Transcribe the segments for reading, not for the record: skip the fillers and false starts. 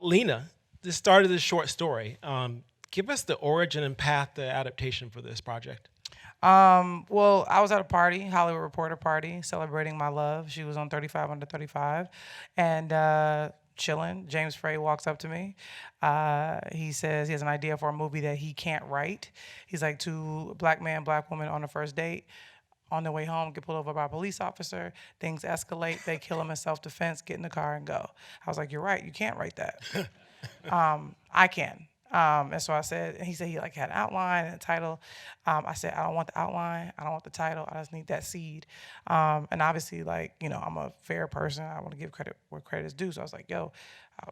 Lena, this started this short story. Give us the origin and path to adaptation for this project. Well, I was at a party, Hollywood Reporter party, celebrating my love. She was on 35 Under 35, and chilling. James Frey walks up to me. He says he has an idea for a movie that he can't write. He's like, two black man, black woman on the first date. On their way home, get pulled over by a police officer. Things escalate. They kill him in self-defense. Get in the car and go. I was like, "You're right. You can't write that." I can. And so I said, and he said he like had an outline and a title. I said, I don't want the outline. I don't want the title. I just need that seed. And obviously, like, I'm a fair person. I want to give credit where credit is due. So I was like, yo,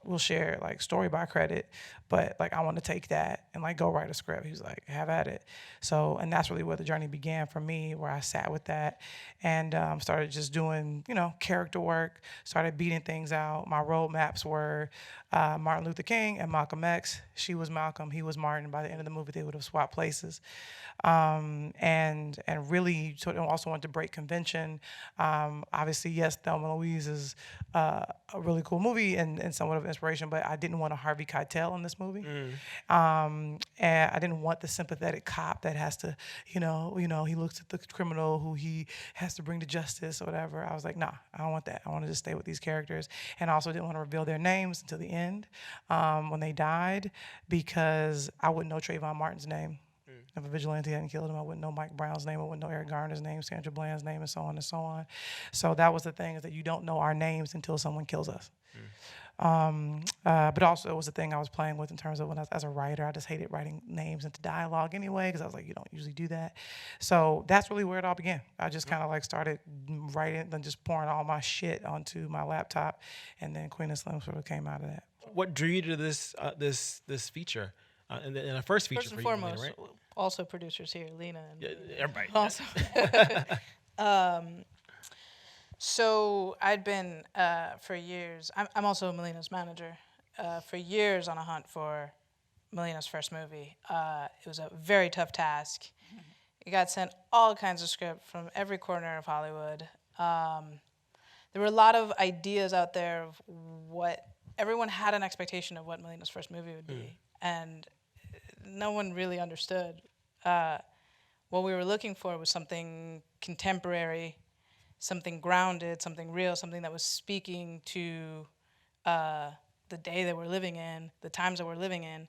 we'll share like story by credit, but like I want to take that and like go write a script. He was like, have at it. So, and that's really where the journey began for me, where I sat with that and started just doing, character work, started beating things out. My roadmaps were Martin Luther King and Malcolm X. She was Malcolm, he was Martin. By the end of the movie, they would have swapped places. And really also wanted to break convention. Obviously, yes, Thelma and Louise is a really cool movie and somewhat of inspiration, but I didn't want a Harvey Keitel in this movie. And I didn't want the sympathetic cop that has to, he looks at the criminal who he has to bring to justice or whatever. I was like, nah, I don't want that. I want to just stay with these characters. And I also didn't want to reveal their names until the end when they died, because I wouldn't know Trayvon Martin's name. If a vigilante hadn't killed him, I wouldn't know Mike Brown's name, I wouldn't know Eric Garner's name, Sandra Bland's name, and so on and so on. So that was the thing, is that you don't know our names until someone kills us. But also it was the thing I was playing with in terms of when as a writer, I just hated writing names into dialogue anyway, because I was like, you don't usually do that. So that's really where it all began. I just kind of like started writing and just pouring all my shit onto my laptop, and then Queen and Slim sort of came out of that. What drew you to this feature? And a first feature First and for you, foremost, right? also producers here, Lena and Everybody. also. So I'd been for years. I'm also Melina's manager. For years on a hunt for Melina's first movie. It was a very tough task. It got sent all kinds of scripts from every corner of Hollywood. There were a lot of ideas out there of what everyone had an expectation of what Melina's first movie would be, and no one really understood. What we were looking for was something contemporary, something grounded, something real, something that was speaking to the day that we're living in, the times that we're living in.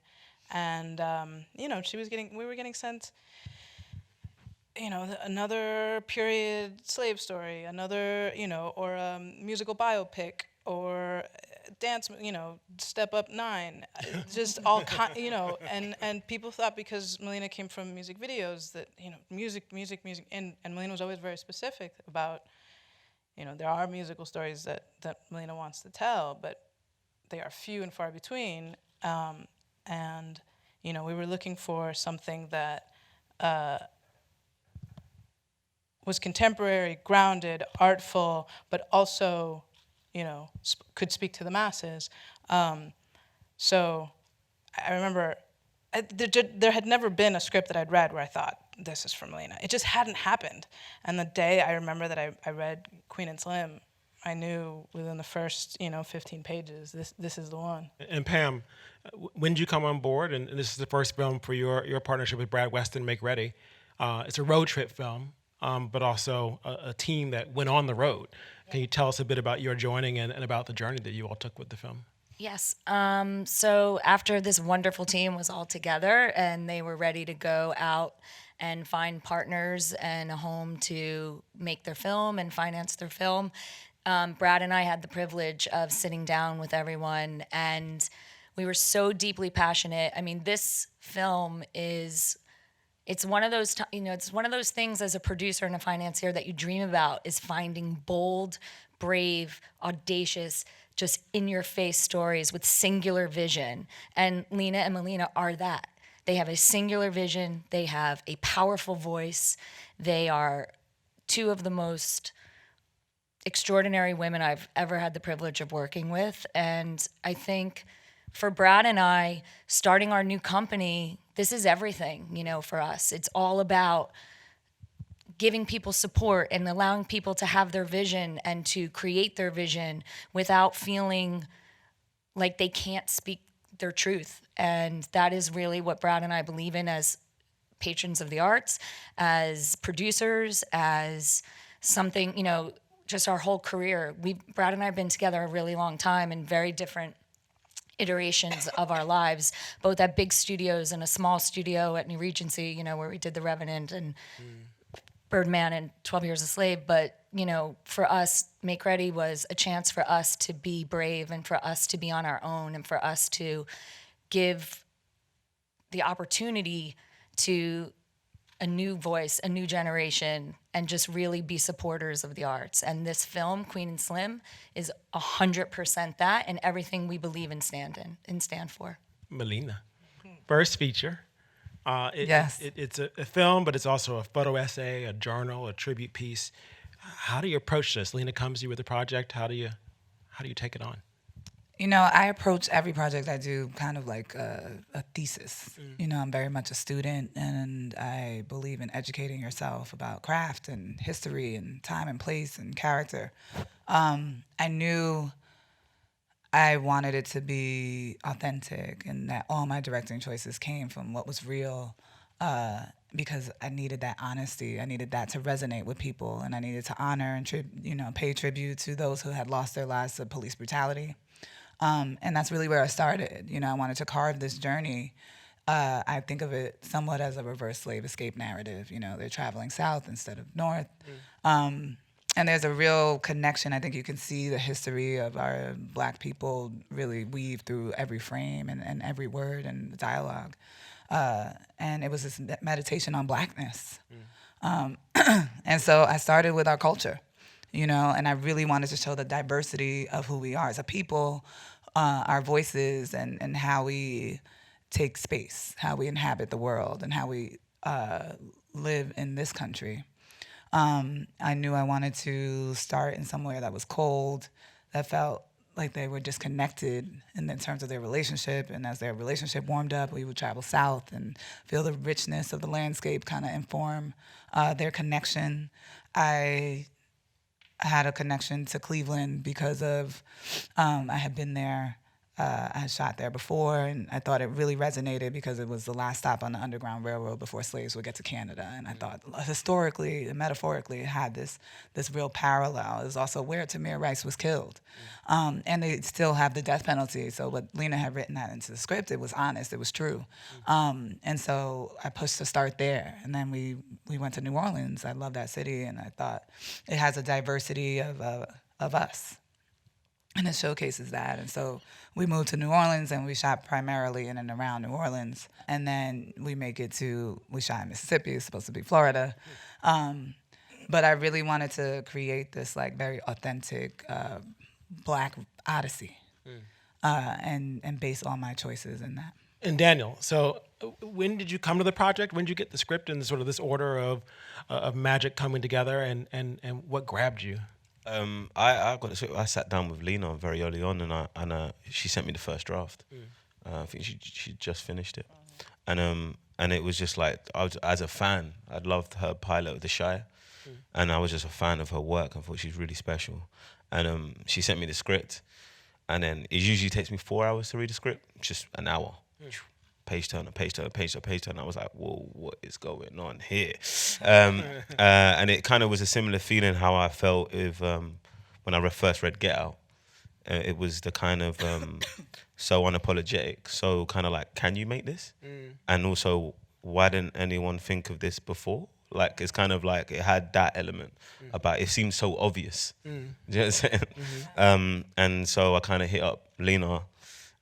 And we were getting sent, another period slave story, another, or a musical biopic, or dance, Step Up 9, just all and people thought because Melina came from music videos that, music, and Melina was always very specific about, there are musical stories that Melina wants to tell, but they are few and far between, and, we were looking for something that was contemporary, grounded, artful, but also, could speak to the masses. So I remember there had never been a script that I'd read where I thought, this is from Melina. It just hadn't happened. And the day I remember that I read Queen and Slim, I knew within the first, 15 pages, this is the one. And Pam, when did you come on board? And this is the first film for your partnership with Brad Weston, Make Ready. It's a road trip film, but also a team that went on the road. Can you tell us a bit about your joining and about the journey that you all took with the film? Yes. So after this wonderful team was all together and they were ready to go out and find partners and a home to make their film and finance their film, Brad and I had the privilege of sitting down with everyone, and we were so deeply passionate. I mean, this film is... It's one of those, it's one of those things as a producer and a financier that you dream about, is finding bold, brave, audacious, just in-your-face stories with singular vision. And Lena and Melina are that. They have a singular vision. They have a powerful voice. They are two of the most extraordinary women I've ever had the privilege of working with. And I think for Brad and I, starting our new company, this is everything, for us. It's all about giving people support and allowing people to have their vision and to create their vision without feeling like they can't speak their truth. And that is really what Brad and I believe in as patrons of the arts, as producers, as something, you know, just our whole career. Brad and I have been together a really long time in very different iterations of our lives, both at big studios and a small studio at New Regency, you know, where we did The Revenant and Birdman and 12 Years a Slave. But, you know, for us, Make Ready was a chance for us to be brave and for us to be on our own and for us to give the opportunity to a new voice, a new generation, and just really be supporters of the arts. And this film, Queen and Slim, is 100% that, and everything we believe and stand for. Melina, first feature. Yes. It's a film, but it's also a photo essay, a journal, a tribute piece. How do you approach this? Lena comes to you with a project. How do you take it on? You know, I approach every project I do kind of like a thesis. You know, I'm very much a student, and I believe in educating yourself about craft and history and time and place and character. I knew I wanted it to be authentic and that all my directing choices came from what was real, because I needed that honesty. I needed that to resonate with people, and I needed to honor and pay tribute to those who had lost their lives to police brutality. And that's really where I started. You know, I wanted to carve this journey. I think of it somewhat as a reverse slave escape narrative. You know, they're traveling south instead of north. And there's a real connection. I think you can see the history of our Black people really weave through every frame and every word and dialogue. And it was this meditation on Blackness. And so I started with our culture. You know, and I really wanted to show the diversity of who we are as a people, our voices, and how we take space, how we inhabit the world, and how we live in this country. I knew I wanted to start in somewhere that was cold, that felt like they were disconnected in terms of their relationship. And as their relationship warmed up, we would travel south and feel the richness of the landscape kind of inform their connection. I had a connection to Cleveland because of I had been there. I had shot there before, and I thought it really resonated because it was the last stop on the Underground Railroad before slaves would get to Canada. And I thought historically and metaphorically it had this real parallel. It was also where Tamir Rice was killed. And they still have the death penalty. So what Lena had written that into the script, it was honest, it was true. And so I pushed to start there. And then we went to New Orleans. I love that city, and I thought it has a diversity of us. And it showcases that. And so we moved to New Orleans, and we shot primarily in and around New Orleans. And then we shot in Mississippi. It's supposed to be Florida. But I really wanted to create this like very authentic Black odyssey and base all my choices in that. And Daniel, so when did you come to the project? When did you get the script in sort of this order of magic coming together, and what grabbed you? I got the script. I sat down with Lena very early on, and she sent me the first draft. I think she just finished it, and it was just like as a fan, I'd loved her pilot of The Shire, and I was just a fan of her work. I thought she was really special, and she sent me the script, and then it usually takes me 4 hours to read the script, just an hour. Page turner, page turner, page turner, page turner. I was like, whoa, what is going on here? And it kind of was a similar feeling how I felt when I first read Get Out. It was the kind of so unapologetic, so kind of like, can you make this? And also, why didn't anyone think of this before? Like, it's kind of like it had that element about it seemed so obvious. Do you know what I'm saying? And so I kind of hit up Lena.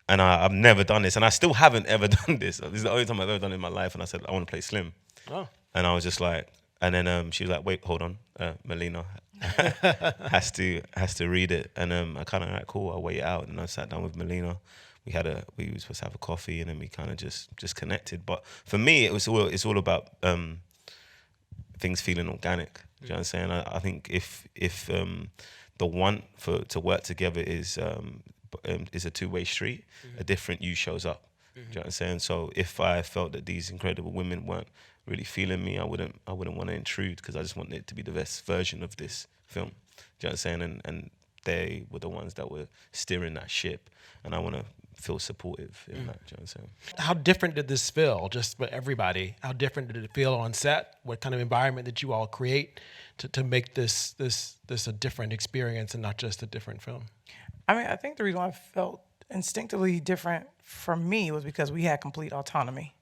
And I've never done this, and I still haven't ever done this. This is the only time I've ever done it in my life, and I said, I want to play Slim. Oh. And I was just like, and then she was like, wait, hold on, Melina has to read it. And I kind of like, cool, I'll wait it out. And I sat down with Melina. We were supposed to have a coffee, and then we kind of just connected. But for me, it's all about things feeling organic. Do you know what I'm saying? I think if the want to work together is a two-way street, a different you shows up. Do you know what I'm saying? So if I felt that these incredible women weren't really feeling me, I wouldn't want to intrude, because I just want it to be the best version of this film. Do you know what I'm saying? And they were the ones that were steering that ship, and I want to feel supportive in that. Do you know what I'm saysaying? How different did this feel, just for everybody? How different did it feel on set? What kind of environment did you all create to make this a different experience and not just a different film? I mean, I think the reason why I felt instinctively different for me was because we had complete autonomy.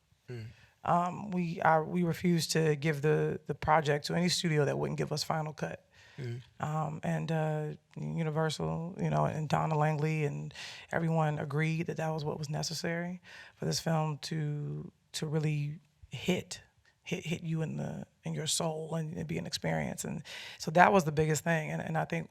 We refused to give the project to any studio that wouldn't give us final cut. And Universal, and Donna Langley and everyone agreed that was what was necessary for this film to really hit you in your soul and be an experience. And so that was the biggest thing. And I think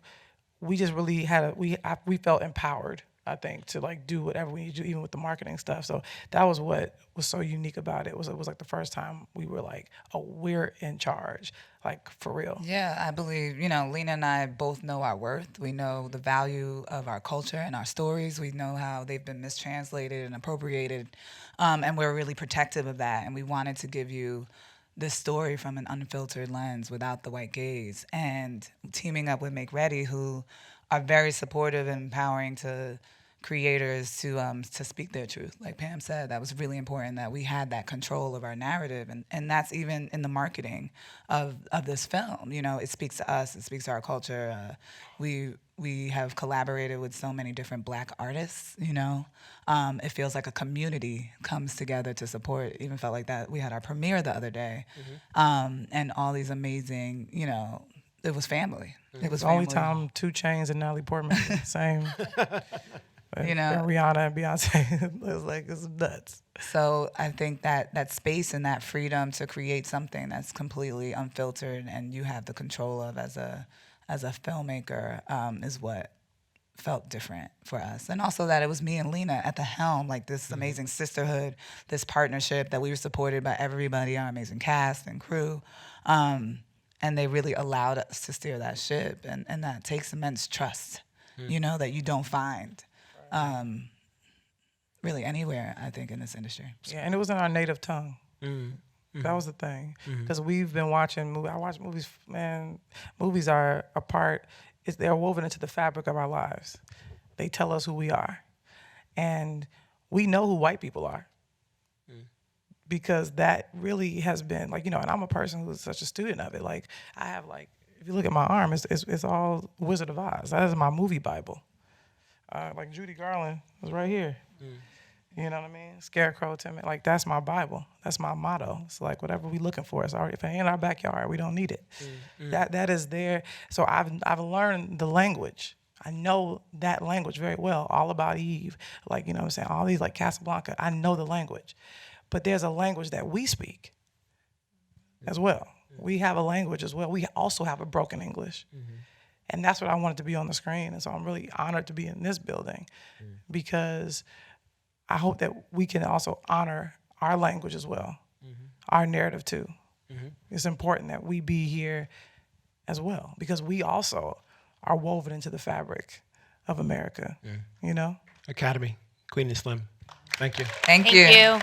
we just really we felt empowered, I think, to like do whatever we need to do, even with the marketing stuff. So that was what was so unique about it. It was like the first time we were like, oh, we're in charge, like for real. Yeah, I believe, Lena and I both know our worth. We know the value of our culture and our stories. We know how they've been mistranslated and appropriated, and we're really protective of that. And we wanted to give you this story from an unfiltered lens without the white gaze. And teaming up with Make Ready, who are very supportive and empowering to creators to speak their truth. Like Pam said, that was really important, that we had that control of our narrative, and that's even in the marketing of this film. It speaks to us, it speaks to our culture. We have collaborated with so many different Black artists. It feels like a community comes together to support. It even felt like that. We had our premiere the other day, and all these amazing, it was family. It was the only family. time 2 Chainz and Natalie Portman were the same. And Rihanna and Beyonce, it was like, it's nuts. So I think that space and that freedom to create something that's completely unfiltered and you have the control of as a filmmaker is what felt different for us. And also that it was me and Lena at the helm, like this amazing sisterhood, this partnership that we were supported by everybody, our amazing cast and crew. And they really allowed us to steer that ship. And that takes immense trust, that you don't find really anywhere, I think, in this industry. Yeah, and it was in our native tongue. That was the thing. Because we've been watching movies. I watch movies, man. Movies are a part, they're woven into the fabric of our lives. They tell us who we are. And we know who white people are. Because that really has been, like, and I'm a person who's such a student of it. Like, I have, like, if you look at my arm, it's all Wizard of Oz. That is my movie Bible. Like Judy Garland was right here. You know what I mean? Scarecrow, Timmy. Like, that's my Bible. That's my motto. It's like, whatever we're looking for, it's already, if it ain't in our backyard, we don't need it. That is there. So I've learned the language. I know that language very well, all about Eve. Like, what I'm saying? All these, like Casablanca, I know the language. But there's a language that we speak as well. We have a language as well. We also have a broken English. And that's what I wanted to be on the screen. And so I'm really honored to be in this building because I hope that we can also honor our language as well, our narrative too. It's important that we be here as well because we also are woven into the fabric of America, Academy, Queen and Slim. Thank you. Thank Thank you.